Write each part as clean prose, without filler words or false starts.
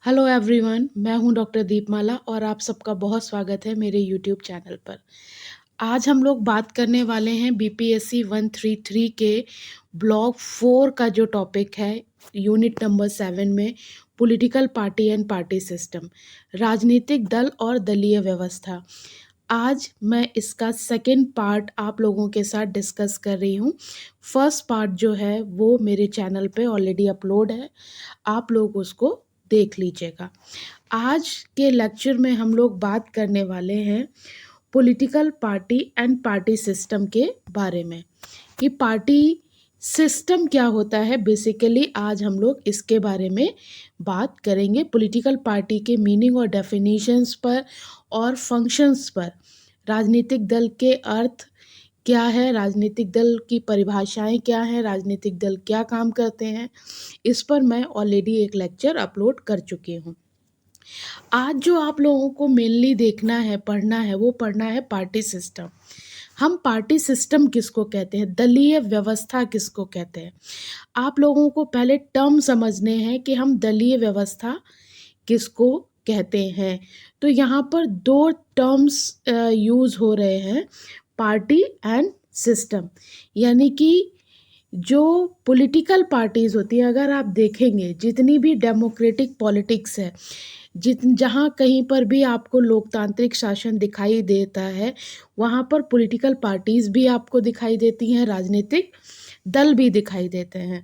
Hello everyone, मैं हूं doctor दीपमाला और आप सबका बहुत स्वागत है मेरे यूट्यूब चैनल पर। आज हम लोग बात करने वाले हैं बीपीएससी 133 के ब्लॉक 4 का जो टॉपिक है यूनिट नंबर 7 में political party and party system, राजनीतिक दल और दलीय व्यवस्था। आज मैं इसका सेकंड पार्ट आप लोगों के साथ डिस्कस कर रही हूँ। फर्स्ट पार्ट जो है वो मेरे चैनल पे ऑलरेडी अपलोड है, आप लोग उसको देख लीजिएगा। आज के लेक्चर में हम लोग बात करने वाले हैं political party and party system के बारे में कि पार्टी सिस्टम क्या होता है। बेसिकली आज हम लोग इसके बारे में बात करेंगे, पॉलिटिकल पार्टी के मीनिंग और डेफिनेशंस पर और फंक्शंस पर, राजनीतिक दल के अर्थ क्या है, राजनीतिक दल की परिभाषाएं क्या हैं, राजनीतिक दल क्या काम करते हैं, इस पर मैं ऑलरेडी एक लेक्चर अपलोड कर चुकी हूँ। आज जो आप लोगों को मेनली देखना है, पढ़ना है, वो पढ़ना है पार्टी सिस्टम। हम पार्टी सिस्टम किसको कहते हैं, दलीय व्यवस्था किसको कहते हैं। आप लोगों को पहले टर्म समझने हैं कि हम दलीय व्यवस्था किसको कहते हैं। तो यहाँ पर दो टर्म्स यूज़ हो रहे हैं, पार्टी एंड सिस्टम। यानी कि जो पॉलिटिकल पार्टीज़ होती हैं, अगर आप देखेंगे जितनी भी डेमोक्रेटिक पॉलिटिक्स है, जहाँ कहीं पर भी आपको लोकतांत्रिक शासन दिखाई देता है, वहाँ पर पॉलिटिकल पार्टीज़ भी आपको दिखाई देती हैं, राजनीतिक दल भी दिखाई देते हैं।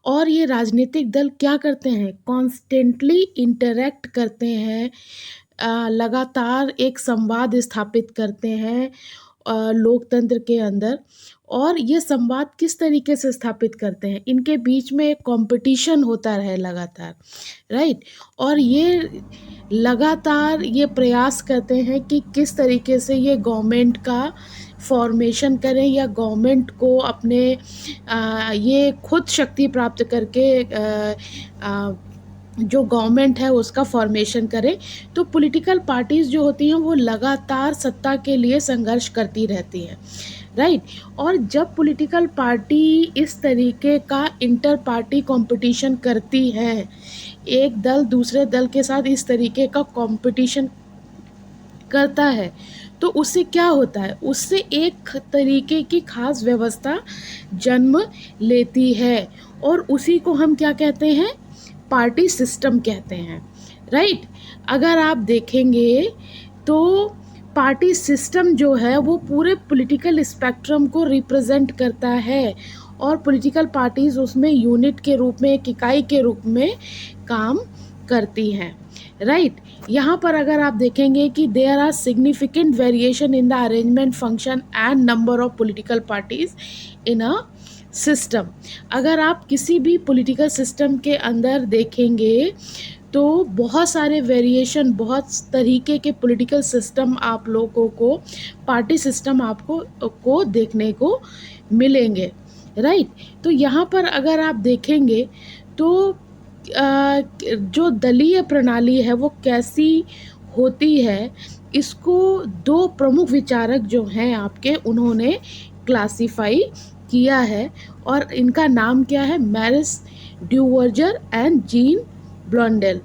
और ये राजनीतिक दल क्या करते हैं, कॉन्स्टेंटली इंटरैक्ट करते हैं, लगातार एक संवाद स्थापित करते हैं लोकतंत्र के अंदर। और ये संवाद किस तरीके से स्थापित करते हैं, इनके बीच में एक कंपटीशन होता रहे लगातार, राइट। और ये लगातार ये प्रयास करते हैं कि किस तरीके से ये गवर्नमेंट का फॉर्मेशन करें या गवर्नमेंट को अपने ये खुद शक्ति प्राप्त करके जो गवर्नमेंट है उसका फॉर्मेशन करें। तो पॉलिटिकल पार्टीज़ जो होती हैं वो लगातार सत्ता के लिए संघर्ष करती रहती हैं, राइट। और जब पॉलिटिकल पार्टी इस तरीके का इंटर पार्टी कंपटीशन करती है, एक दल दूसरे दल के साथ इस तरीके का कंपटीशन करता है, तो उससे क्या होता है, उससे एक तरीके की खास व्यवस्था जन्म लेती है और उसी को हम क्या कहते हैं, पार्टी सिस्टम कहते हैं, राइट। अगर आप देखेंगे तो पार्टी सिस्टम जो है वो पूरे पॉलिटिकल स्पेक्ट्रम को रिप्रेजेंट करता है और पॉलिटिकल पार्टीज़ उसमें यूनिट के रूप में, एक इकाई के रूप में काम करती हैं, राइट। यहाँ पर अगर आप देखेंगे कि there are significant variation in the arrangement, function and number of political parties in a system. अगर आप किसी भी पॉलिटिकल सिस्टम के अंदर देखेंगे तो बहुत सारे वेरिएशन, बहुत तरीके के पॉलिटिकल सिस्टम आप लोगों को, पार्टी सिस्टम आपको को देखने को मिलेंगे, राइट। तो यहाँ पर अगर आप देखेंगे तो जो दलीय प्रणाली है वो कैसी होती है, इसको दो प्रमुख विचारक जो हैं आपके, उन्होंने क्लासिफाई किया है और इनका नाम क्या है, मैरिस ड्यूवर्जर एंड जीन ब्लॉन्डेल,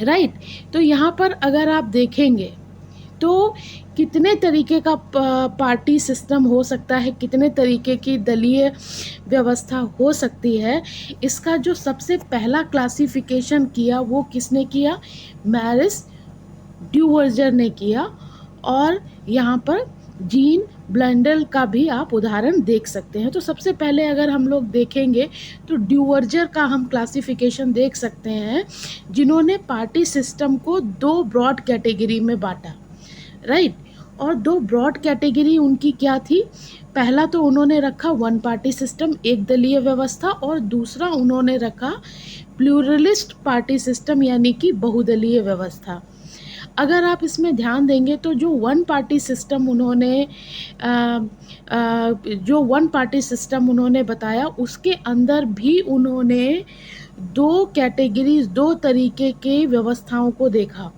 राइट। तो यहाँ पर अगर आप देखेंगे तो कितने तरीके का पार्टी सिस्टम हो सकता है, कितने तरीके की दलीय व्यवस्था हो सकती है, इसका जो सबसे पहला क्लासिफिकेशन किया वो किसने किया, मैरिस ड्यूवर्जर ने किया। और यहाँ पर जीन ब्लैंडल का भी आप उदाहरण देख सकते हैं। तो सबसे पहले अगर हम लोग देखेंगे तो ड्यूवर्जर का हम क्लासिफिकेशन देख सकते हैं, जिन्होंने पार्टी सिस्टम को दो ब्रॉड कैटेगरी में बांटा, राइट। और दो ब्रॉड कैटेगरी उनकी क्या थी, पहला तो उन्होंने रखा वन पार्टी सिस्टम, एक दलीय व्यवस्था, और दूसरा उन्होंने रखा प्लूरलिस्ट पार्टी सिस्टम यानी कि बहुदलीय व्यवस्था। अगर आप इसमें ध्यान देंगे तो जो वन पार्टी सिस्टम उन्होंने बताया, उसके अंदर भी उन्होंने दो कैटेगरीज, दो तरीके के व्यवस्थाओं को देखा,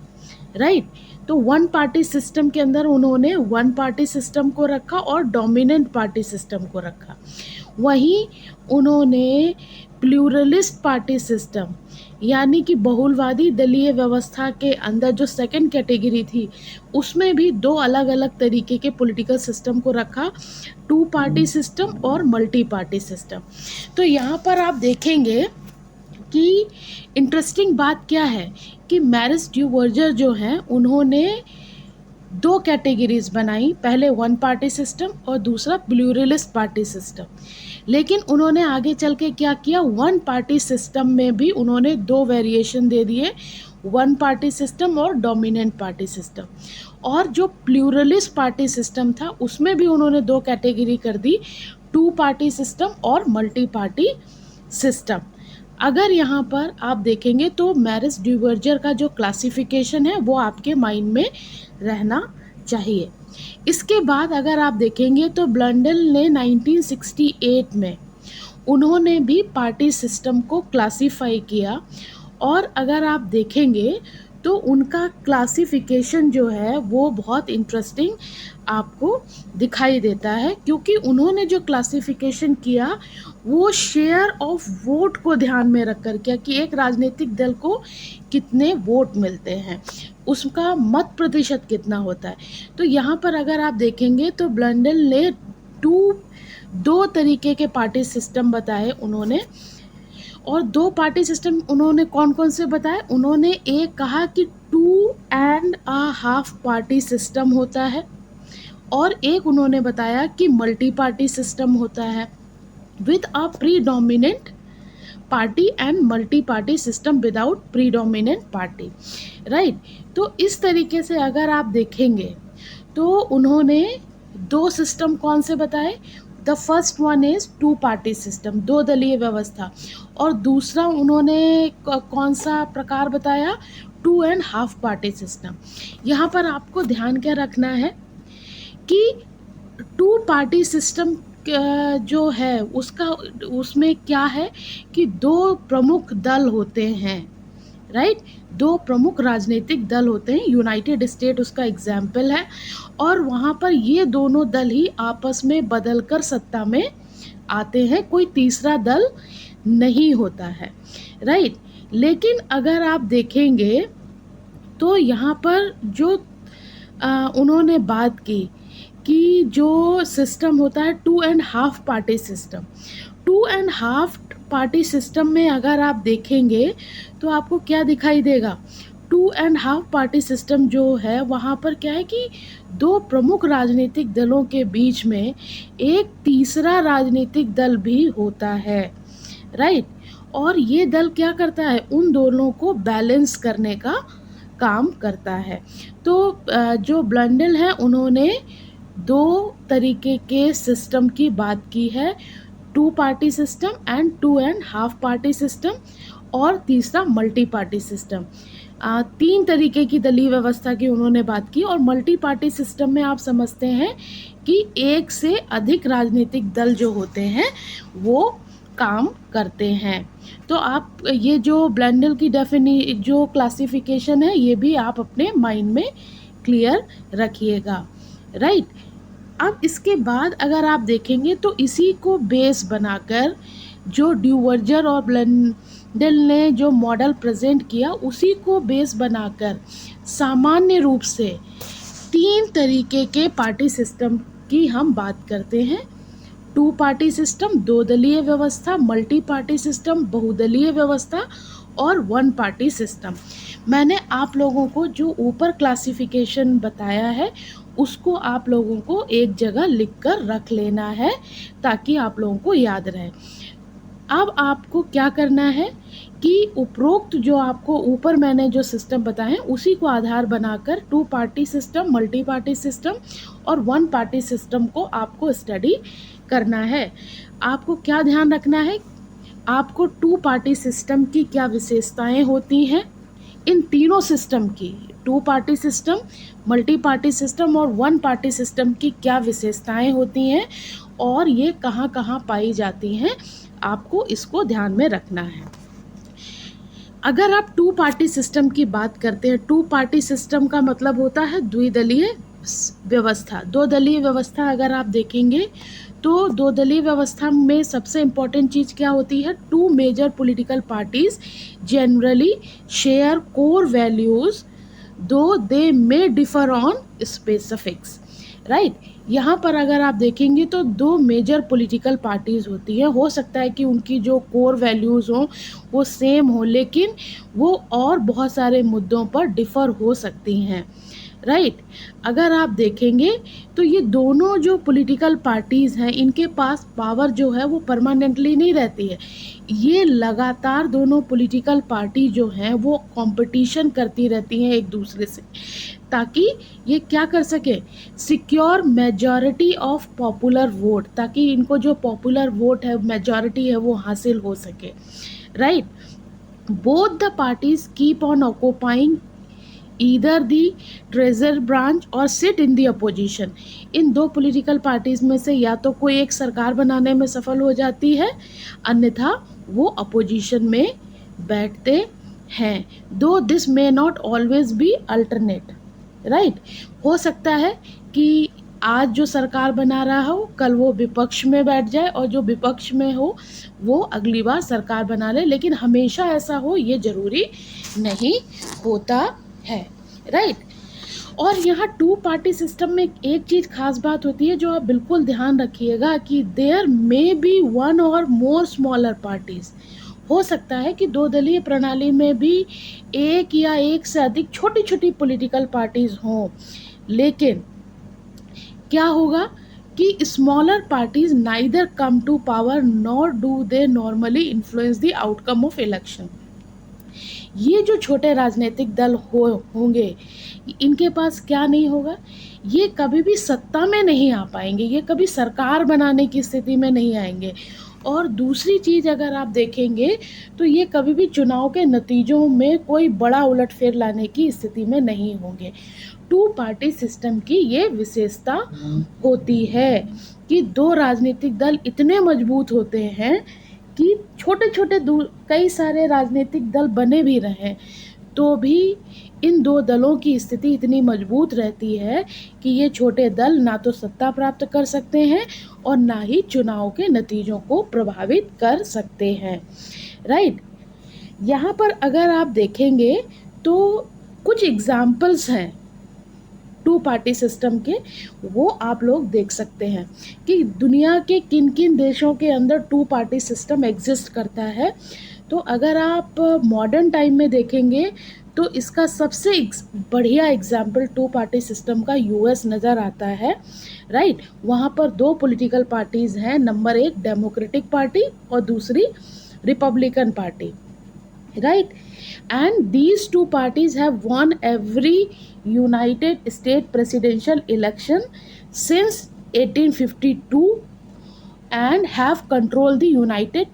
राइट। तो वन पार्टी सिस्टम के अंदर उन्होंने वन पार्टी सिस्टम को रखा और डोमिनेंट पार्टी सिस्टम को रखा। वहीं उन्होंने प्लूरलिस्ट पार्टी सिस्टम यानी कि बहुलवादी दलीय व्यवस्था के अंदर जो सेकंड कैटेगरी थी, उसमें भी दो अलग अलग तरीके के पॉलिटिकल सिस्टम को रखा, टू पार्टी सिस्टम और मल्टी पार्टी सिस्टम। तो यहाँ पर आप देखेंगे कि इंटरेस्टिंग बात क्या है कि मैरिस ड्यूवर्जर जो हैं उन्होंने दो कैटेगरीज बनाई, पहले वन पार्टी सिस्टम और दूसरा प्लूरलिस्ट पार्टी सिस्टम। लेकिन उन्होंने आगे चल के क्या किया, वन पार्टी सिस्टम में भी उन्होंने दो वेरिएशन दे दिए, वन पार्टी सिस्टम और डोमिनेंट पार्टी सिस्टम। और जो प्लूरलिस्ट पार्टी सिस्टम था उसमें भी उन्होंने दो कैटेगरी कर दी, टू पार्टी सिस्टम और मल्टी पार्टी सिस्टम। अगर यहाँ पर आप देखेंगे तो मैरिस ड्यूवर्जर का जो क्लासिफिकेशन है वो आपके माइंड में रहना चाहिए। इसके बाद अगर आप देखेंगे तो ब्लंडेल ने 1968 में उन्होंने भी पार्टी सिस्टम को क्लासीफाई किया, और अगर आप देखेंगे तो उनका क्लासिफिकेशन जो है वो बहुत इंटरेस्टिंग आपको दिखाई देता है, क्योंकि उन्होंने जो क्लासिफिकेशन किया वो शेयर ऑफ वोट को ध्यान में रख कर किया कि एक राजनीतिक दल को कितने वोट मिलते हैं, उसका मत प्रतिशत कितना होता है। तो यहाँ पर अगर आप देखेंगे तो ब्लंडेल ने दो तरीके के पार्टी सिस्टम बताए उन्होंने, और दो पार्टी सिस्टम उन्होंने कौन कौन से बताए। उन्होंने एक कहा कि 2.5 पार्टी सिस्टम होता है, और एक उन्होंने बताया कि मल्टी पार्टी सिस्टम होता है with a predominant party and multi party system without predominant party, right. तो इस तरीके से अगर आप देखेंगे तो उन्होंने दो सिस्टम कौन से बताए, the first one is two party system, दो दलीय व्यवस्था, और दूसरा उन्होंने कौन सा प्रकार बताया, 2.5 पार्टी सिस्टम। यहाँ पर आपको ध्यान क्या रखना है कि टू पार्टी सिस्टम जो है उसमें क्या है कि दो प्रमुख दल होते हैं, राइट, दो प्रमुख राजनीतिक दल होते हैं। यूनाइटेड स्टेट उसका एग्जाम्पल है, और वहाँ पर ये दोनों दल ही आपस में बदलकर सत्ता में आते हैं, कोई तीसरा दल नहीं होता है, राइट। लेकिन अगर आप देखेंगे तो यहाँ पर जो उन्होंने बात की कि जो सिस्टम होता है 2.5 पार्टी सिस्टम, 2.5 पार्टी सिस्टम में अगर आप देखेंगे तो आपको क्या दिखाई देगा, 2.5 पार्टी सिस्टम जो है वहाँ पर क्या है कि दो प्रमुख राजनीतिक दलों के बीच में एक तीसरा राजनीतिक दल भी होता है, राइट। और ये दल क्या करता है, उन दोनों को बैलेंस करने का काम करता है। तो जो ब्लंडेल है उन्होंने दो तरीके के सिस्टम की बात की है, two party system and 2.5 party system, और तीसरा मल्टी पार्टी सिस्टम। तीन तरीके की दलीय व्यवस्था की उन्होंने बात की, और मल्टी पार्टी सिस्टम में आप समझते हैं कि एक से अधिक राजनीतिक दल जो होते हैं वो काम करते हैं। तो आप ये जो ब्लंडेल की जो क्लासिफिकेशन है ये भी आप अपने माइंड में क्लियर रखिएगा, राइट। अब इसके बाद अगर आप देखेंगे तो इसी को बेस बनाकर जो ड्यूवर्जर और ब्लंडेल ने जो मॉडल प्रेजेंट किया उसी को बेस बनाकर सामान्य रूप से तीन तरीके के पार्टी सिस्टम की हम बात करते हैं, टू पार्टी सिस्टम दो दलीय व्यवस्था, मल्टी पार्टी सिस्टम बहुदलीय व्यवस्था, और वन पार्टी सिस्टम। मैंने आप लोगों को जो ऊपर क्लासिफिकेशन बताया है उसको आप लोगों को एक जगह लिख कर रख लेना है ताकि आप लोगों को याद रहे। अब आपको क्या करना है कि उपरोक्त जो आपको ऊपर मैंने जो सिस्टम बताए उसी को आधार बनाकर two party system, multi party system और वन पार्टी सिस्टम को आपको स्टडी करना है। आपको क्या ध्यान रखना है, आपको टू पार्टी सिस्टम की क्या विशेषताएं होती हैं, इन तीनों सिस्टम की, two party system, multi party system और वन पार्टी सिस्टम की क्या विशेषताएं होती हैं और ये कहाँ कहाँ पाई जाती हैं, आपको इसको ध्यान में रखना है। अगर आप टू पार्टी सिस्टम की बात करते हैं, टू पार्टी सिस्टम का मतलब होता है द्विदलीय व्यवस्था। दो दलीय व्यवस्था अगर आप देखेंगे तो दो दलीय व्यवस्था में सबसे इम्पॉर्टेंट चीज़ क्या होती है? Two major political parties generally share core values though they may differ on specifics, right. यहाँ पर अगर आप देखेंगे तो दो मेजर पॉलिटिकल पार्टीज़ होती हैं, हो सकता है कि उनकी जो कोर वैल्यूज़ हों वो सेम हो, लेकिन वो और बहुत सारे मुद्दों पर डिफ़र हो सकती हैं, राइट। अगर आप देखेंगे तो ये दोनों जो पॉलिटिकल पार्टीज़ हैं इनके पास पावर जो है वो परमानेंटली नहीं रहती है। ये लगातार दोनों पॉलिटिकल पार्टी जो हैं वो कंपटीशन करती रहती हैं एक दूसरे से, ताकि ये क्या कर सके, secure majority of popular vote, ताकि इनको जो पॉपुलर वोट है, मेजॉरिटी है, वो हासिल हो सके, right. Both the parties keep on occupying either the treasure branch और सिट इन दी अपोजिशन। इन दो पॉलिटिकल पार्टीज़ में से या तो कोई एक सरकार बनाने में सफल हो जाती है, अन्यथा वो अपोजिशन में बैठते हैं। दो this may not always be alternate, right. हो सकता है कि आज जो सरकार बना रहा हो कल वो विपक्ष में बैठ जाए, और जो विपक्ष में हो वो अगली बार सरकार बना ले, लेकिन हमेशा ऐसा हो ये ज़रूरी नहीं होता है, राइट। और यहाँ टू पार्टी सिस्टम में एक चीज़ खास बात होती है जो आप बिल्कुल ध्यान रखिएगा कि देयर मे बी वन और मोर स्मॉलर पार्टीज़। हो सकता है कि दो दलीय प्रणाली में भी एक या एक से अधिक छोटी छोटी पॉलिटिकल पार्टीज़ हों, लेकिन क्या होगा कि smaller parties neither come to power nor do they normally influence the outcome of election. ये जो छोटे राजनीतिक दल होंगे इनके पास क्या नहीं होगा, ये कभी भी सत्ता में नहीं आ पाएंगे, ये कभी सरकार बनाने की स्थिति में नहीं आएंगे। और दूसरी चीज़ अगर आप देखेंगे तो ये कभी भी चुनाव के नतीजों में कोई बड़ा उलटफेर लाने की स्थिति में नहीं होंगे। टू पार्टी सिस्टम की ये विशेषता होती है कि दो राजनीतिक दल इतने मजबूत होते हैं कि छोटे छोटे कई सारे राजनीतिक दल बने भी रहें तो भी इन दो दलों की स्थिति इतनी मजबूत रहती है कि ये छोटे दल ना तो सत्ता प्राप्त कर सकते हैं और ना ही चुनाव के नतीजों को प्रभावित कर सकते हैं, राइट। यहाँ पर अगर आप देखेंगे तो कुछ एग्जाम्पल्स हैं टू पार्टी सिस्टम के, वो आप लोग देख सकते हैं कि दुनिया के किन किन देशों के अंदर टू पार्टी सिस्टम एग्जिस्ट करता है। तो अगर आप मॉडर्न टाइम में देखेंगे तो इसका सबसे बढ़िया एग्जाम्पल टू पार्टी सिस्टम का यूएस नज़र आता है, राइट। वहाँ पर दो पॉलिटिकल पार्टीज़ हैं, नंबर एक डेमोक्रेटिक पार्टी और दूसरी Republican party, right? And these two parties have won every United States presidential election since 1852 and have controlled the United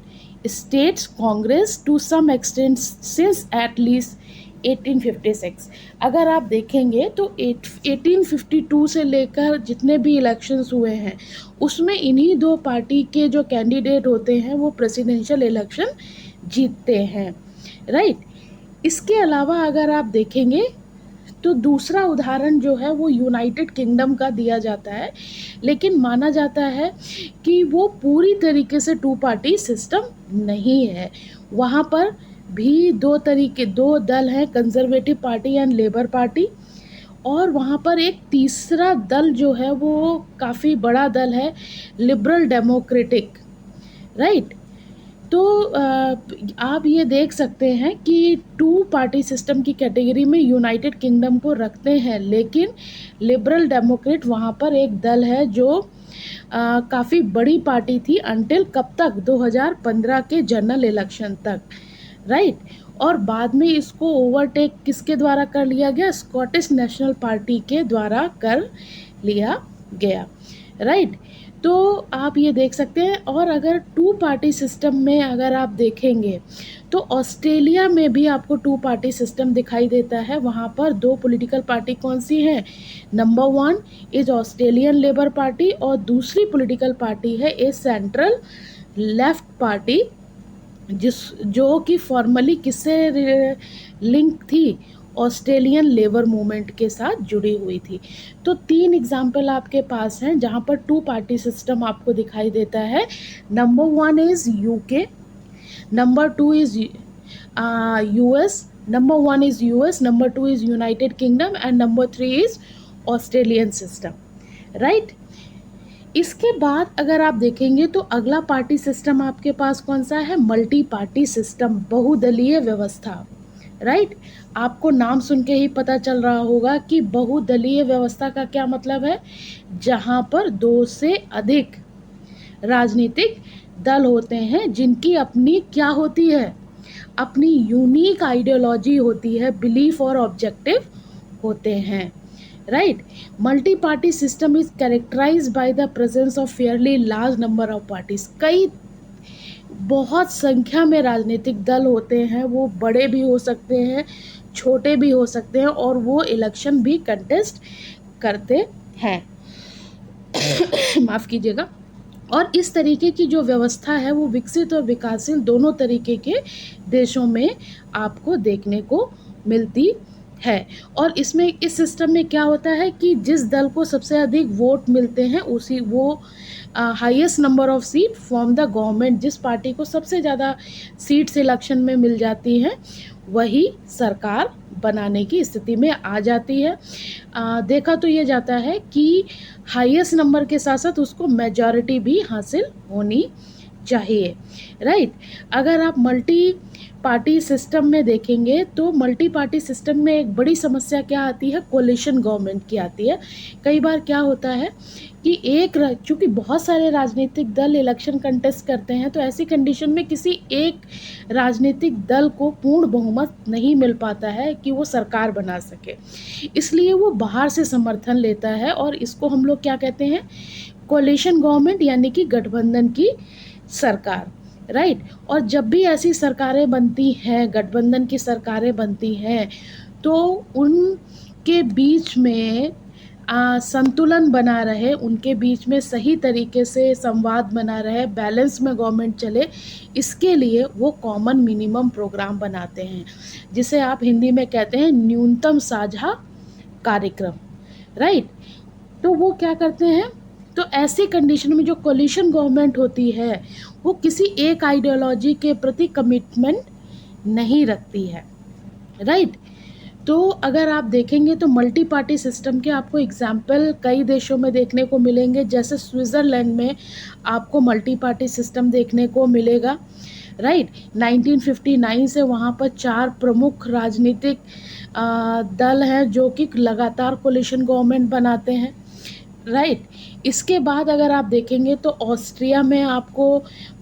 States Congress to some extent since at least 1856। अगर आप देखेंगे तो 1852 से लेकर जितने भी इलेक्शंस हुए हैं उसमें इन्हीं दो पार्टी के जो कैंडिडेट होते हैं वो प्रेसिडेंशियल इलेक्शन जीतते हैं, राइट। इसके अलावा अगर आप देखेंगे तो दूसरा उदाहरण जो है वो यूनाइटेड किंगडम का दिया जाता है, लेकिन माना जाता है कि वो पूरी तरीके से टू पार्टी सिस्टम नहीं है। वहाँ पर भी दो दल हैं, conservative party and labour party, और वहाँ पर एक तीसरा दल जो है वो काफ़ी बड़ा दल है, लिबरल डेमोक्रेटिक, राइट। तो आप ये देख सकते हैं कि टू पार्टी सिस्टम की कैटेगरी में यूनाइटेड किंगडम को रखते हैं, लेकिन लिबरल डेमोक्रेट वहाँ पर एक दल है जो काफ़ी बड़ी पार्टी थी अंटिल कब तक, 2015 के जनरल इलेक्शन तक, राइट। और बाद में इसको ओवरटेक किसके द्वारा कर लिया गया, स्कॉटिश नेशनल पार्टी के द्वारा कर लिया गया, राइट। तो आप ये देख सकते हैं। और अगर टू पार्टी सिस्टम में अगर आप देखेंगे तो ऑस्ट्रेलिया में भी आपको टू पार्टी सिस्टम दिखाई देता है। वहाँ पर दो पॉलिटिकल पार्टी कौन सी हैं, number one is Australian labour party और दूसरी पॉलिटिकल पार्टी है ए सेंट्रल लेफ्ट पार्टी, जो कि फॉर्मली किससे लिंक थी, ऑस्ट्रेलियन लेबर मूवमेंट के साथ जुड़ी हुई थी। तो 3 एग्जाम्पल आपके पास हैं जहाँ पर टू पार्टी सिस्टम आपको दिखाई देता है। Number 1 is UK, number 2 is US, number 1 is US, number 2 is United kingdom and number 3 is Australian system, right. इसके बाद अगर आप देखेंगे तो अगला पार्टी सिस्टम आपके पास कौन सा है? मल्टी पार्टी सिस्टम, बहुदलीय व्यवस्था, राइट। आपको नाम सुन के ही पता चल रहा होगा कि बहुदलीय व्यवस्था का क्या मतलब है। जहाँ पर 2 से अधिक राजनीतिक दल होते हैं जिनकी अपनी क्या होती है, अपनी यूनिक आइडियोलॉजी होती है, बिलीफ और ऑब्जेक्टिव होते हैं, right. Multi party system is characterized by the presence of fairly large number of parties. कई बहुत संख्या में राजनीतिक दल होते हैं, वो बड़े भी हो सकते हैं, छोटे भी हो सकते हैं, और वो इलेक्शन भी कंटेस्ट करते हैं माफ़ कीजिएगा। और इस तरीके की जो व्यवस्था है वो विकसित और विकासशील दोनों तरीके के देशों में आपको देखने को मिलती है। और इसमें इस सिस्टम में क्या होता है कि जिस दल को सबसे अधिक वोट मिलते हैं उसी वो highest number of seat form the government, जिस पार्टी को सबसे ज़्यादा सीट्स इलेक्शन में मिल जाती हैं वही सरकार बनाने की स्थिति में आ जाती है। देखा तो ये जाता है कि हाईएस्ट नंबर के साथ साथ उसको मेजॉरिटी भी हासिल होनी चाहिए, राइट। अगर आप मल्टी पार्टी सिस्टम में देखेंगे तो मल्टी पार्टी सिस्टम में एक बड़ी समस्या क्या आती है, कोलिशन गवर्नमेंट की आती है। कई बार क्या होता है कि चूँकि बहुत सारे राजनीतिक दल इलेक्शन कंटेस्ट करते हैं तो ऐसी कंडीशन में किसी एक राजनीतिक दल को पूर्ण बहुमत नहीं मिल पाता है कि वो सरकार बना सके, इसलिए वो बाहर से समर्थन लेता है और इसको हम लोग क्या कहते हैं, कोलिशन गवर्नमेंट, यानी कि गठबंधन की सरकार, राइट। और जब भी ऐसी सरकारें बनती हैं, गठबंधन की सरकारें बनती हैं, तो उनके बीच में संतुलन बना रहे, उनके बीच में सही तरीके से संवाद बना रहे, बैलेंस में गवर्नमेंट चले, इसके लिए वो कॉमन मिनिमम प्रोग्राम बनाते हैं, जिसे आप हिंदी में कहते हैं न्यूनतम साझा कार्यक्रम, राइट। तो वो क्या करते हैं, तो ऐसी कंडीशन में जो कोलिशन गवर्नमेंट होती है वो किसी एक आइडियोलॉजी के प्रति कमिटमेंट नहीं रखती है, राइट। तो अगर आप देखेंगे तो मल्टी पार्टी सिस्टम के आपको एग्जाम्पल कई देशों में देखने को मिलेंगे, जैसे स्विट्ज़रलैंड में आपको मल्टी पार्टी सिस्टम देखने को मिलेगा, राइट। 1959 से वहाँ पर 4 प्रमुख राजनीतिक दल हैं जो कि लगातार कोलिशन गवर्नमेंट बनाते हैं, राइट। इसके बाद अगर आप देखेंगे तो ऑस्ट्रिया में आपको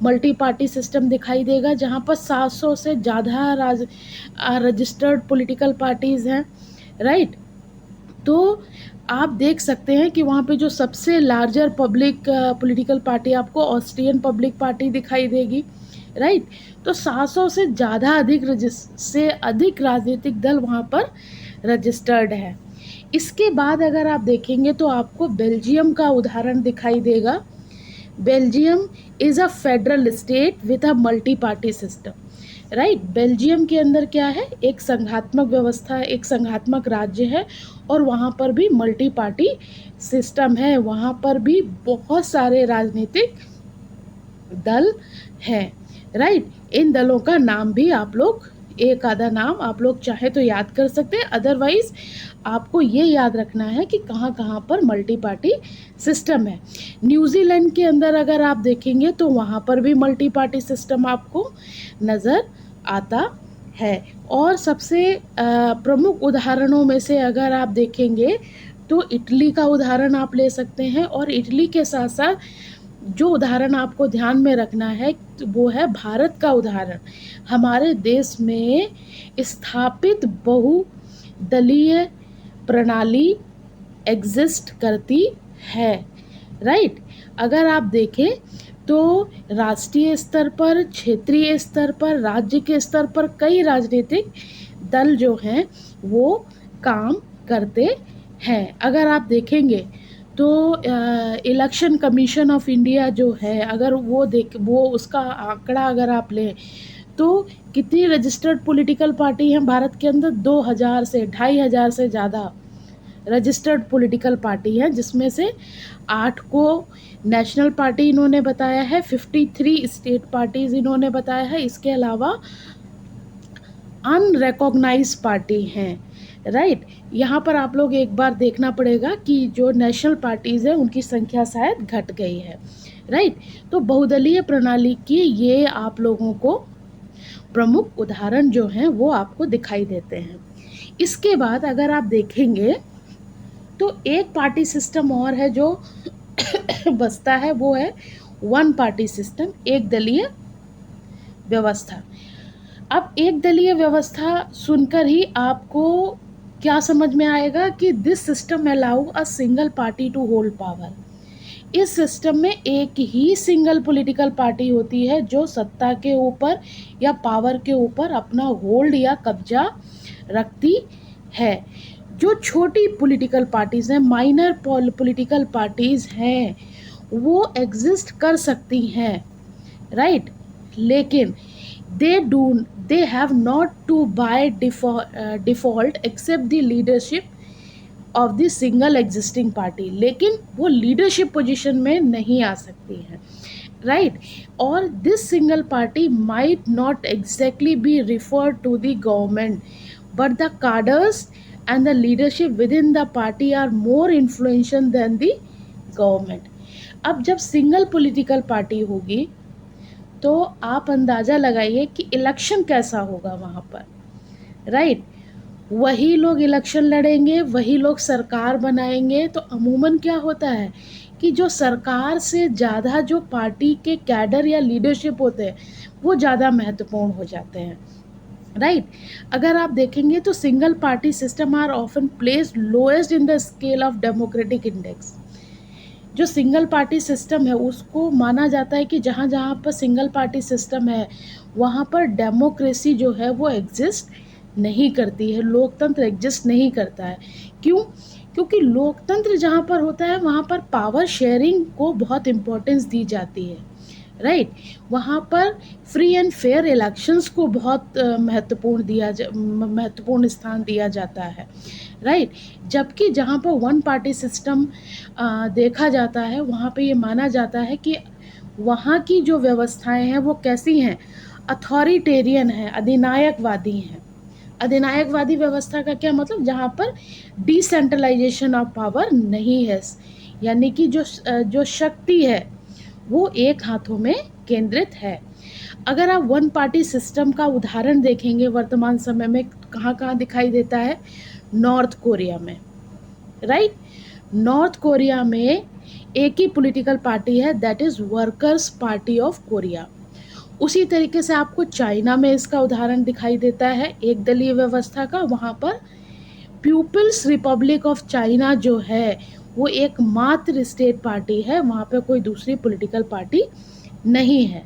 मल्टी पार्टी सिस्टम दिखाई देगा जहाँ पर 700 से ज़्यादा रजिस्टर्ड पॉलिटिकल पार्टीज़ हैं, राइट। तो आप देख सकते हैं कि वहाँ पे जो सबसे लार्जर पॉलिटिकल पार्टी आपको ऑस्ट्रियन पब्लिक पार्टी दिखाई देगी, राइट। तो 700 से ज़्यादा अधिक राजनीतिक दल वहाँ पर रजिस्टर्ड है। इसके बाद अगर आप देखेंगे तो आपको बेल्जियम का उदाहरण दिखाई देगा। Belgium is a federal state with a multi party system, right. Belgium के अंदर क्या है, एक संघात्मक व्यवस्था, एक संघात्मक राज्य है और वहाँ पर भी मल्टी पार्टी सिस्टम है, वहाँ पर भी बहुत सारे राजनीतिक दल हैं, राइट। इन दलों का नाम भी आप लोग, एक आधा नाम आप लोग चाहे तो याद कर सकते हैं, अदरवाइज़ आपको ये याद रखना है कि कहाँ कहाँ पर मल्टी पार्टी सिस्टम है। न्यूजीलैंड के अंदर अगर आप देखेंगे तो वहाँ पर भी मल्टी पार्टी सिस्टम आपको नज़र आता है। और सबसे प्रमुख उदाहरणों में से अगर आप देखेंगे तो इटली का उदाहरण आप ले सकते हैं, और इटली के साथ साथ जो उदाहरण आपको ध्यान में रखना है वो है भारत का उदाहरण। हमारे देश में स्थापित बहुदलीय प्रणाली एग्जिस्ट करती है, राइट। अगर आप देखें तो राष्ट्रीय स्तर पर, क्षेत्रीय स्तर पर, राज्य के स्तर पर कई राजनीतिक दल जो हैं वो काम करते हैं। अगर आप देखेंगे तो इलेक्शन कमीशन ऑफ इंडिया जो है, अगर वो उसका आंकड़ा अगर आप लें तो कितनी रजिस्टर्ड पॉलिटिकल पार्टी हैं भारत के अंदर? 2000 से 2500 से ज़्यादा रजिस्टर्ड पॉलिटिकल पार्टी हैं, जिसमें से 8 को नेशनल पार्टी इन्होंने बताया है, 53 स्टेट पार्टीज़ इन्होंने बताया है, इसके अलावा अनरिकॉग्नाइज्ड पार्टी हैं, राइट। यहाँ पर आप लोग एक बार देखना पड़ेगा कि जो नेशनल पार्टीज़ है उनकी संख्या शायद घट गई है, राइट। तो बहुदलीय प्रणाली की ये आप लोगों को प्रमुख उदाहरण जो हैं वो आपको दिखाई देते हैं। इसके बाद अगर आप देखेंगे तो एक पार्टी सिस्टम और है जो बसता है, वो है वन पार्टी सिस्टम, एक दलीय व्यवस्था। अब एक दलीय व्यवस्था सुनकर ही आपको क्या समझ में आएगा कि this system allow a single party to hold power. इस सिस्टम में एक ही सिंगल पॉलिटिकल पार्टी होती है जो सत्ता के ऊपर या पावर के ऊपर अपना होल्ड या कब्जा रखती है। जो छोटी पॉलिटिकल पार्टीज़ हैं, माइनर पॉलिटिकल पार्टीज़ हैं, वो एग्जिस्ट कर सकती हैं, राइट, लेकिन they have not to by default accept the leadership of the single existing party, लेकिन वो लीडरशिप पोजीशन में नहीं आ सकती हैं, राइट। और this single party might not exactly be referred to the government, but the cadres and the leadership within the party are more influential than the government. अब जब single political party होगी तो आप अंदाज़ा लगाइए कि election कैसा होगा वहाँ पर, राइट। वही लोग इलेक्शन लड़ेंगे, वही लोग सरकार बनाएंगे। तो अमूमन क्या होता है कि जो सरकार से ज़्यादा जो पार्टी के कैडर या लीडरशिप होते हैं वो ज़्यादा महत्वपूर्ण हो जाते हैं, राइट। अगर आप देखेंगे तो single party system are often placed lowest in the scale of democratic index. जो सिंगल पार्टी सिस्टम है उसको माना जाता है कि जहाँ जहाँ पर सिंगल पार्टी सिस्टम है वहाँ पर डेमोक्रेसी जो है वो एग्जिस्ट नहीं करती है, लोकतंत्र एग्जिस्ट नहीं करता है। क्यों? क्योंकि लोकतंत्र जहाँ पर होता है वहाँ पर पावर शेयरिंग को बहुत इम्पोर्टेंस दी जाती है, राइट। वहाँ पर फ्री एंड फेयर इलेक्शंस को बहुत महत्वपूर्ण स्थान दिया जाता है, राइट। जबकि जहाँ पर वन पार्टी सिस्टम देखा जाता है वहाँ पे ये माना जाता है कि वहाँ की जो व्यवस्थाएं हैं वो कैसी हैं, अथॉरिटेरियन हैं, अधिनायकवादी हैं। अधिनायकवादी व्यवस्था का क्या मतलब? जहाँ पर डिसेंट्रलाइजेशन ऑफ पावर नहीं है, यानी कि जो शक्ति है वो एक हाथों में केंद्रित है। अगर आप वन पार्टी सिस्टम का उदाहरण देखेंगे वर्तमान समय में कहाँ कहाँ दिखाई देता है, नॉर्थ कोरिया में, राइट। नॉर्थ कोरिया में एक ही पॉलिटिकल पार्टी है, that is workers party of Korea. उसी तरीके से आपको चाइना में इसका उदाहरण दिखाई देता है एक दलीय व्यवस्था का। वहाँ पर पीपल्स रिपब्लिक ऑफ चाइना जो है वो एकमात्र स्टेट पार्टी है, वहाँ पे कोई दूसरी पॉलिटिकल पार्टी नहीं है।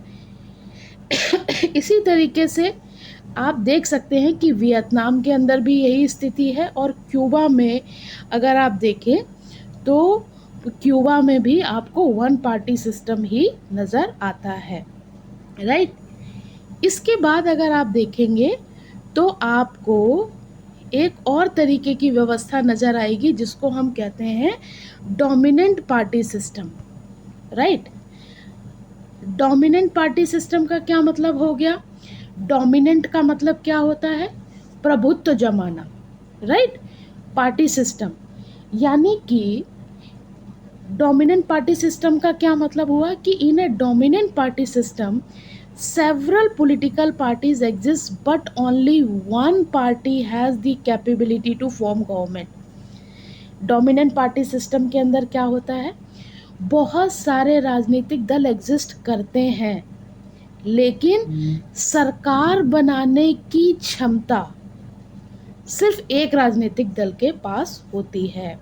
इसी तरीके से आप देख सकते हैं कि वियतनाम के अंदर भी यही स्थिति है, और क्यूबा में अगर आप देखें तो क्यूबा में भी आपको वन पार्टी सिस्टम ही नज़र आता है, राइट। इसके बाद अगर आप देखेंगे तो आपको एक और तरीके की व्यवस्था नज़र आएगी जिसको हम कहते हैं dominant party system, right. Dominant party system का क्या मतलब हो गया? डोमिनेंट का मतलब क्या होता है? प्रभुत्व जमाना, राइट। पार्टी सिस्टम यानी कि डोमिनेंट पार्टी सिस्टम का क्या मतलब हुआ कि in a dominant party system several political parties exist but only one party has the capability to form government। Dominant party system के अंदर क्या होता है, बहुत सारे राजनीतिक दल एग्जिस्ट करते हैं लेकिन सरकार बनाने की क्षमता सिर्फ एक राजनीतिक दल के पास होती है।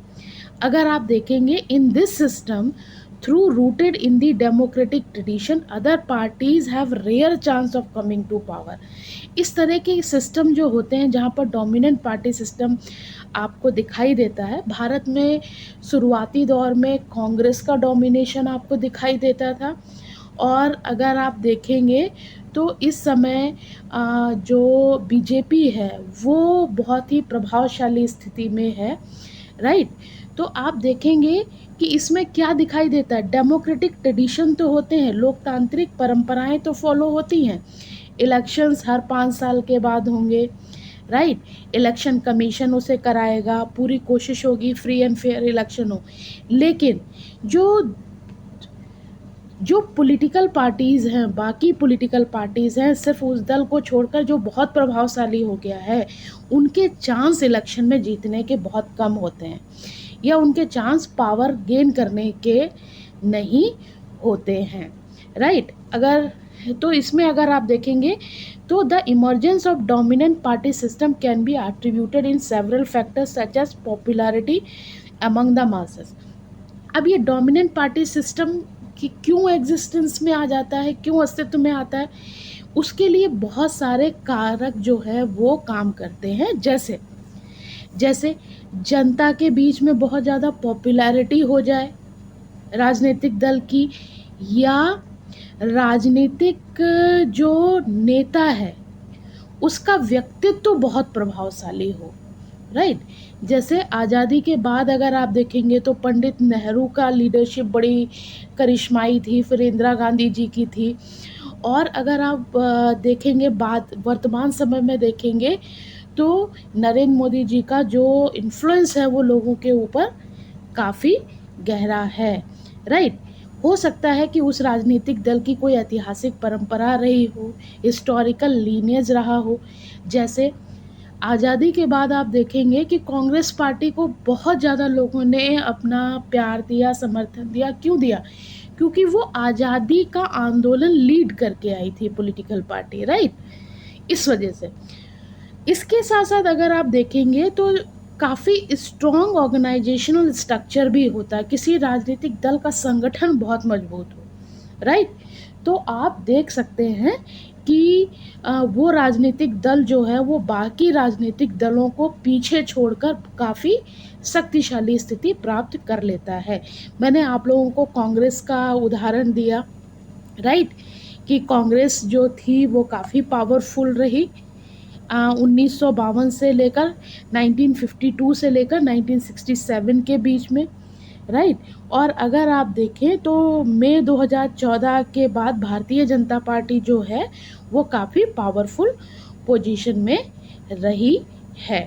अगर आप देखेंगे in this system through rooted in the democratic tradition other parties have rare chance of coming to power। इस तरह के सिस्टम जो होते हैं जहाँ पर डोमिनेंट पार्टी सिस्टम आपको दिखाई देता है, भारत में शुरुआती दौर में कांग्रेस का डोमिनेशन आपको दिखाई देता था, और अगर आप देखेंगे तो इस समय जो बीजेपी है वो बहुत ही प्रभावशाली स्थिति में है, राइट। तो आप देखेंगे कि इसमें क्या दिखाई देता है, डेमोक्रेटिक ट्रेडिशन तो होते हैं, लोकतांत्रिक परंपराएं तो फॉलो होती हैं, इलेक्शंस हर 5 साल के बाद होंगे, राइट। इलेक्शन कमीशन उसे कराएगा, पूरी कोशिश होगी फ्री एंड फेयर इलेक्शन हो। लेकिन जो जो पॉलिटिकल पार्टीज़ हैं, बाकी पॉलिटिकल पार्टीज़ हैं, सिर्फ उस दल को छोड़कर जो बहुत प्रभावशाली हो गया है, उनके चांस इलेक्शन में जीतने के बहुत कम होते हैं, या उनके चांस पावर गेन करने के नहीं होते हैं, राइट। अगर तो इसमें अगर आप देखेंगे तो the emergence of dominant party system can be attributed in several factors such as popularity among the masses. अब ये डोमिनेंट पार्टी सिस्टम कि क्यों एग्जिस्टेंस में आ जाता है, क्यों अस्तित्व में आता है, उसके लिए बहुत सारे कारक जो है वो काम करते हैं। जैसे जैसे जनता के बीच में बहुत ज़्यादा पॉपुलैरिटी हो जाए राजनीतिक दल की, या राजनीतिक जो नेता है उसका व्यक्तित्व तो बहुत प्रभावशाली हो, राइट। जैसे आज़ादी के बाद अगर आप देखेंगे तो पंडित नेहरू का लीडरशिप बड़ी करिश्माई थी, फिर इंदिरा गांधी जी की थी, और अगर आप देखेंगे बाद वर्तमान समय में देखेंगे तो नरेंद्र मोदी जी का जो इन्फ्लुएंस है वो लोगों के ऊपर काफ़ी गहरा है, राइट। हो सकता है कि उस राजनीतिक दल की कोई ऐतिहासिक परंपरा रही हो, हिस्टोरिकल लीनियज रहा हो। जैसे आज़ादी के बाद आप देखेंगे कि कांग्रेस पार्टी को बहुत ज़्यादा लोगों ने अपना प्यार दिया, समर्थन दिया। क्यों दिया? क्योंकि वो आज़ादी का आंदोलन लीड करके आई थी पॉलिटिकल पार्टी, राइट। इस वजह से इसके साथ साथ अगर आप देखेंगे तो काफ़ी स्ट्रॉन्ग ऑर्गेनाइजेशनल स्ट्रक्चर भी होता है, किसी राजनीतिक दल का संगठन बहुत मजबूत हो, राइट। तो आप देख सकते हैं कि वो राजनीतिक दल जो है वो बाकी राजनीतिक दलों को पीछे छोड़कर काफ़ी शक्तिशाली स्थिति प्राप्त कर लेता है। मैंने आप लोगों को कांग्रेस का उदाहरण दिया, राइट, कि कांग्रेस जो थी वो काफ़ी पावरफुल रही 1952 से लेकर 1952 से लेकर 1967 के बीच में, राइट। और अगर आप देखें तो मई 2014 के बाद भारतीय जनता पार्टी जो है वो काफ़ी पावरफुल पोजीशन में रही है,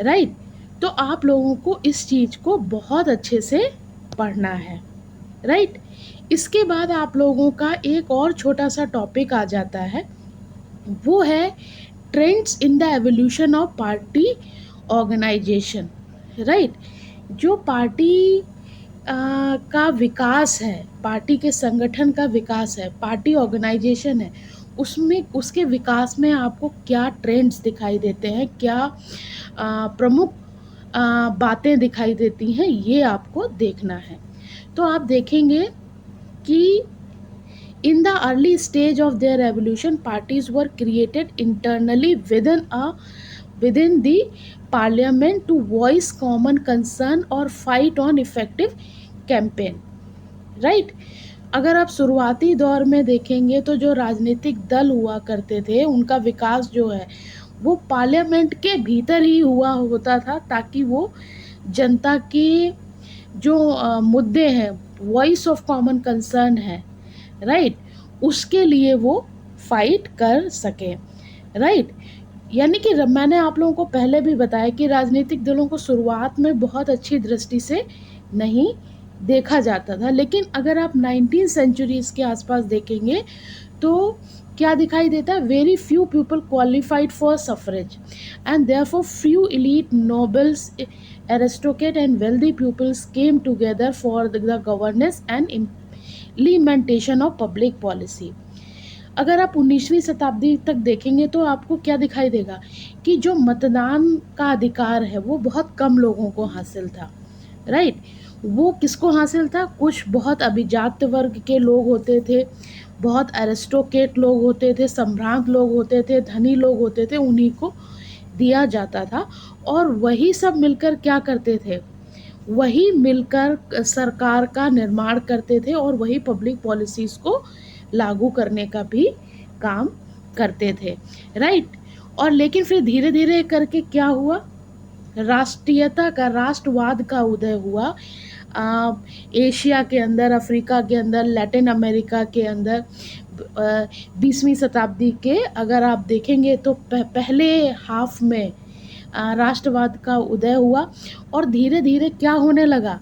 राइट। तो आप लोगों को इस चीज़ को बहुत अच्छे से पढ़ना है, राइट। इसके बाद आप लोगों का एक और छोटा सा टॉपिक आ जाता है, वो है trends in the evolution of party organization, right. जो पार्टी का विकास है, पार्टी के संगठन का विकास है, पार्टी ऑर्गेनाइजेशन है, उसमें उसके विकास में आपको क्या ट्रेंड्स दिखाई देते हैं, क्या प्रमुख बातें दिखाई देती हैं, ये आपको देखना है। तो आप देखेंगे कि in the early stage of their evolution, parties were created internally within the parliament to voice common concern or fight on effective campaign, right। अगर आप शुरुआती दौर में देखेंगे तो जो राजनीतिक दल हुआ करते थे उनका विकास जो है वो पार्लियामेंट के भीतर ही हुआ होता था, ताकि वो जनता की जो मुद्दे हैं, वॉइस ऑफ कॉमन कंसर्न है, राइट, उसके लिए वो फाइट कर सकें, राइट। यानी कि मैंने आप लोगों को पहले भी बताया कि राजनीतिक दलों को शुरुआत में बहुत अच्छी दृष्टि से नहीं देखा जाता था, लेकिन अगर आप 19th सेंचुरीज़ के आसपास देखेंगे तो क्या दिखाई देता है, very few people qualified for suffrage and therefore few elite nobles aristocrats and wealthy pupils came together for the governance and implementation of public policy। अगर आप 19वीं शताब्दी तक देखेंगे तो आपको क्या दिखाई देगा कि जो मतदान का अधिकार है वो बहुत कम लोगों को हासिल था, राइट। वो किसको हासिल था, कुछ बहुत अभिजात वर्ग के लोग होते थे, बहुत एरिस्टोक्रेट लोग होते थे, सम्भ्रांत लोग होते थे, धनी लोग होते थे, उन्हीं को दिया जाता था। और वही सब मिलकर क्या करते थे, वही मिलकर सरकार का निर्माण करते थे और वही पब्लिक पॉलिसीज़ को लागू करने का भी काम करते थे, राइट। और लेकिन फिर धीरे धीरे करके क्या हुआ, राष्ट्रीयता का, राष्ट्रवाद का उदय हुआ। आ, एशिया के अंदर, अफ्रीका के अंदर, लैटिन अमेरिका के अंदर 20वीं शताब्दी के अगर आप देखेंगे तो पहले हाफ में राष्ट्रवाद का उदय हुआ। और धीरे धीरे क्या होने लगा,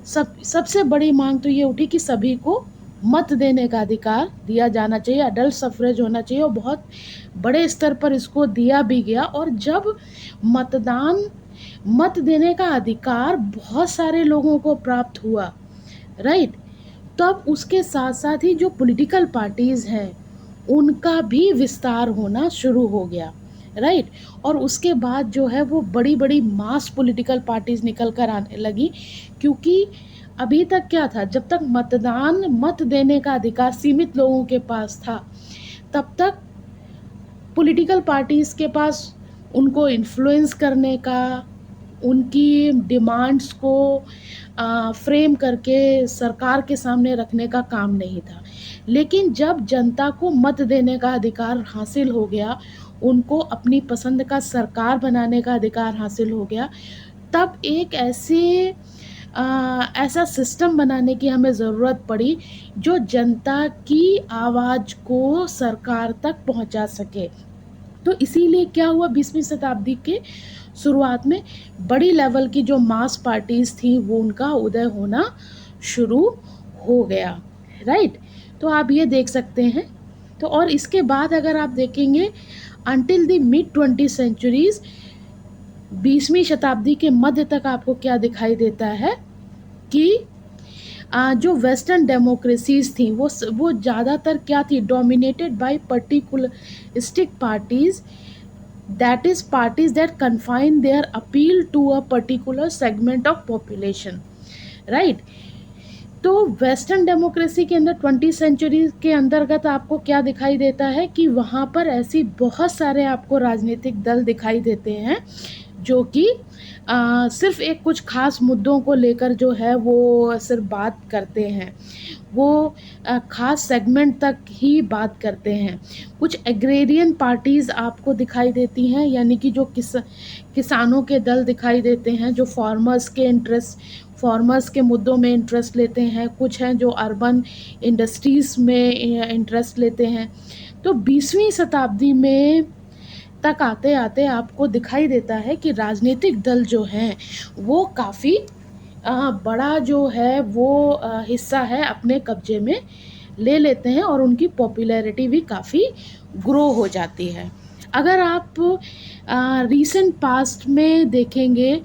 सबसे बड़ी मांग तो ये उठी कि सभी को मत देने का अधिकार दिया जाना चाहिए, अडल्ट सफरेज होना चाहिए, और बहुत बड़े स्तर पर इसको दिया भी गया। और जब मत देने का अधिकार बहुत सारे लोगों को प्राप्त हुआ, राइट, तब उसके साथ साथ ही जो पॉलिटिकल पार्टीज़ हैं उनका भी विस्तार होना शुरू हो गया, राइट। और उसके बाद जो है वो बड़ी बड़ी मास पॉलिटिकल पार्टीज़ निकल कर आने लगी, क्योंकि अभी तक क्या था, जब तक मत देने का अधिकार सीमित लोगों के पास था, तब तक पॉलिटिकल पार्टीज़ के पास उनको इन्फ्लुएंस करने का, उनकी डिमांड्स को फ्रेम करके सरकार के सामने रखने का काम नहीं था। लेकिन जब जनता को मत देने का अधिकार हासिल हो गया, उनको अपनी पसंद का सरकार बनाने का अधिकार हासिल हो गया, तब एक ऐसा सिस्टम बनाने की हमें ज़रूरत पड़ी जो जनता की आवाज़ को सरकार तक पहुंचा सके। तो इसीलिए क्या हुआ, 20वीं शताब्दी के शुरुआत में बड़ी लेवल की जो मास पार्टीज़ थी वो उनका उदय होना शुरू हो गया, राइट। तो आप ये देख सकते हैं। तो और इसके बाद अगर आप देखेंगे, until the mid 20th centuries, 20वीं शताब्दी के मध्य तक आपको क्या दिखाई देता है कि जो वेस्टर्न डेमोक्रेसीज थी वो ज़्यादातर क्या थी, dominated by particularistic parties, that is parties that confine their appeal to a particular segment of population, right। तो वेस्टर्न डेमोक्रेसी के अंदर 20th सेंचुरी के अंतर्गत आपको क्या दिखाई देता है कि वहाँ पर ऐसी बहुत सारे आपको राजनीतिक दल दिखाई देते हैं जो कि सिर्फ एक कुछ खास मुद्दों को लेकर जो है वो सिर्फ बात करते हैं, वो खास सेगमेंट तक ही बात करते हैं। कुछ एग्रेरियन पार्टीज़ आपको दिखाई देती हैं, यानी कि जो किसानों के दल दिखाई देते हैं, जो फार्मर्स के मुद्दों में इंटरेस्ट लेते हैं। कुछ हैं जो अर्बन इंडस्ट्रीज़ में इंटरेस्ट लेते हैं। तो 20वीं शताब्दी में तक आते आते आपको दिखाई देता है कि राजनीतिक दल जो हैं वो काफ़ी बड़ा जो है वो हिस्सा है अपने कब्जे में ले लेते हैं, और उनकी पॉपुलैरिटी भी काफ़ी ग्रो हो जाती है। अगर आप रीसेंट पास्ट में देखेंगे,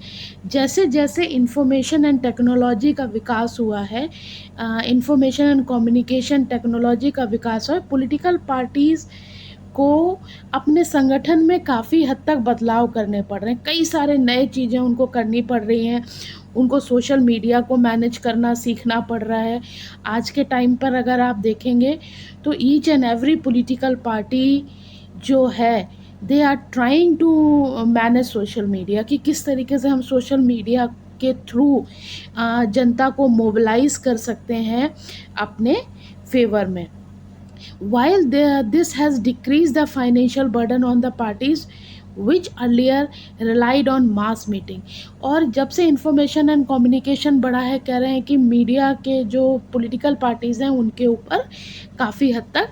जैसे जैसे इंफॉर्मेशन एंड टेक्नोलॉजी का विकास हुआ है, इंफॉर्मेशन एंड कम्युनिकेशन टेक्नोलॉजी का विकास हुआ है, पॉलिटिकल पार्टीज़ को अपने संगठन में काफ़ी हद तक बदलाव करने पड़ रहे हैं। कई सारे नए चीज़ें उनको करनी पड़ रही हैं। उनको सोशल मीडिया को मैनेज करना सीखना पड़ रहा है। आज के टाइम पर अगर आप देखेंगे तो each and every political party जो है, they are trying to manage social media, कि किस तरीके से हम सोशल मीडिया के थ्रू जनता को मोबिलाइज कर सकते हैं अपने फेवर में। While this has decreased the financial burden on the parties which earlier relied on mass meeting। और जब से इंफॉर्मेशन एंड कम्युनिकेशन बढ़ा है, कह रहे हैं कि मीडिया के जो पॉलिटिकल पार्टीज़ हैं उनके ऊपर काफ़ी हद तक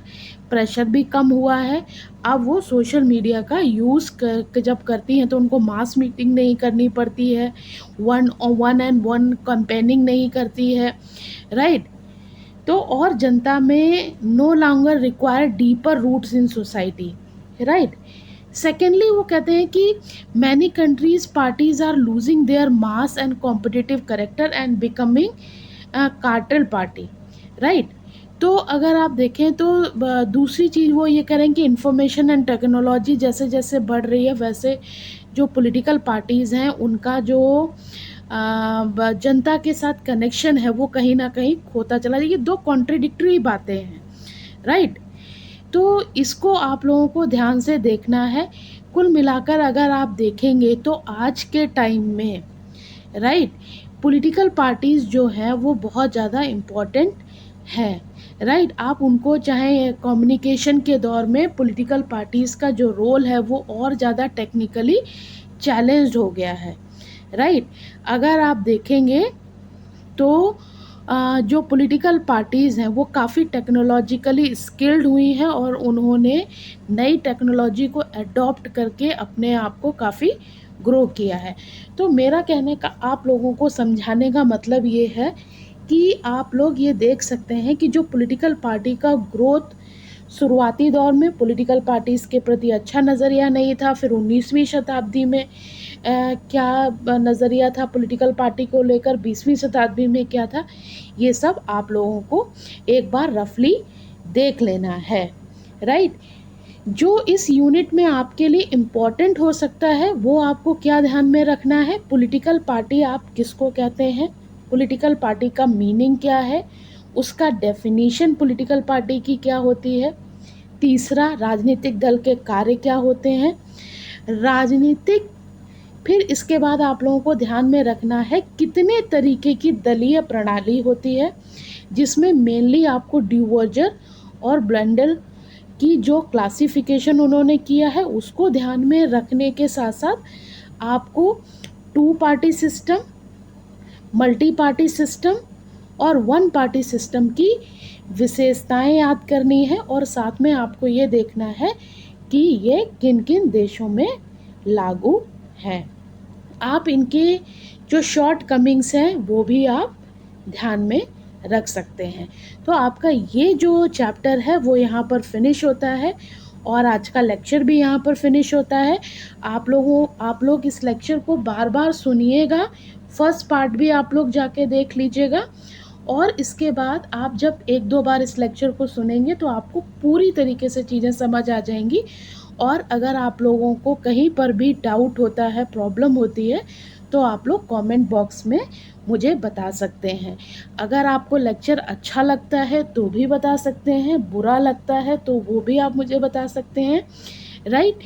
प्रेशर भी कम हुआ है। अब वो सोशल मीडिया का यूज़ जब करती हैं तो उनको मास मीटिंग नहीं करनी पड़ती है, वन एंड वन कैंपेनिंग नहीं करती है, राइट। तो और जनता में no longer require deeper roots in society, right. Secondly वो कहते हैं कि many countries parties are losing their mass and competitive character and becoming cartel party, right. तो अगर आप देखें तो दूसरी चीज़ वो ये करें कि इंफॉर्मेशन एंड टेक्नोलॉजी जैसे जैसे बढ़ रही है, वैसे जो पॉलिटिकल पार्टीज़ हैं उनका जो जनता के साथ कनेक्शन है वो कहीं ना कहीं खोता चला जाए। ये दो कॉन्ट्रडिक्टरी बातें हैं, राइट। तो इसको आप लोगों को ध्यान से देखना है। कुल मिलाकर अगर आप देखेंगे तो आज के टाइम में, राइट, पॉलिटिकल पार्टीज़ जो हैं वो बहुत ज़्यादा इम्पोर्टेंट है, राइट। आप उनको चाहे कम्युनिकेशन के दौर में पॉलिटिकल पार्टीज़ का जो रोल है वो और ज़्यादा टेक्निकली चैलेंज्ड हो गया है, राइट। अगर आप देखेंगे तो जो पॉलिटिकल पार्टीज़ हैं वो काफ़ी टेक्नोलॉजिकली स्किल्ड हुई हैं और उन्होंने नई टेक्नोलॉजी को अडॉप्ट करके अपने आप को काफ़ी ग्रो किया है। तो मेरा कहने का आप लोगों को समझाने का मतलब ये है कि आप लोग ये देख सकते हैं कि जो पॉलिटिकल पार्टी का ग्रोथ शुरुआती दौर में पॉलिटिकल पार्टीज़ के प्रति अच्छा नज़रिया नहीं था। फिर 19वीं शताब्दी में क्या नज़रिया था पॉलिटिकल पार्टी को लेकर, 20वीं शताब्दी में क्या था, ये सब आप लोगों को एक बार रफली देख लेना है, राइट। जो इस यूनिट में आपके लिए इम्पॉर्टेंट हो सकता है वो आपको क्या ध्यान में रखना है, पॉलिटिकल पार्टी आप किसको कहते हैं, पॉलिटिकल पार्टी का मीनिंग क्या है, उसका डेफिनीशन पॉलिटिकल पार्टी की क्या होती है। तीसरा, राजनीतिक दल के कार्य क्या होते हैं, राजनीतिक। फिर इसके बाद आप लोगों को ध्यान में रखना है कितने तरीके की दलीय प्रणाली होती है, जिसमें मेनली आपको ड्यूवर्जर और ब्लेंडल की जो क्लासिफिकेशन उन्होंने किया है उसको ध्यान में रखने के साथ साथ आपको two party system, multi party system और वन पार्टी सिस्टम की विशेषताएं याद करनी है और साथ में आपको ये देखना है कि ये किन किन देशों में लागू हैं। आप इनके जो शॉर्ट कमिंग्स हैं वो भी आप ध्यान में रख सकते हैं। तो आपका ये जो चैप्टर है वो यहाँ पर फिनिश होता है और आज का लेक्चर भी यहाँ पर फिनिश होता है। आप लोग इस लेक्चर को बार बार सुनिएगा, फर्स्ट पार्ट भी आप लोग जाके देख लीजिएगा और इसके बाद आप जब एक दो बार इस लेक्चर को सुनेंगे तो आपको पूरी तरीके से चीज़ें समझ आ जाएंगी। और अगर आप लोगों को कहीं पर भी डाउट होता है, प्रॉब्लम होती है, तो आप लोग कमेंट बॉक्स में मुझे बता सकते हैं। अगर आपको लेक्चर अच्छा लगता है तो भी बता सकते हैं, बुरा लगता है तो वो भी आप मुझे बता सकते हैं, राइट।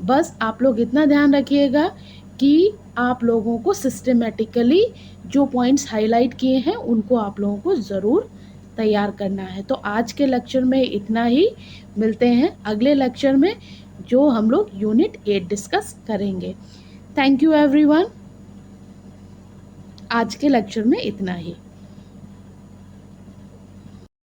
बस आप लोग इतना ध्यान रखिएगा कि आप लोगों को सिस्टमेटिकली जो पॉइंट्स हाईलाइट किए हैं उनको आप लोगों को ज़रूर तैयार करना है। तो आज के लेक्चर में इतना ही, मिलते हैं अगले लेक्चर में जो हम लोग यूनिट 8 डिस्कस करेंगे। Thank you everyone. आज के लेक्चर में इतना ही।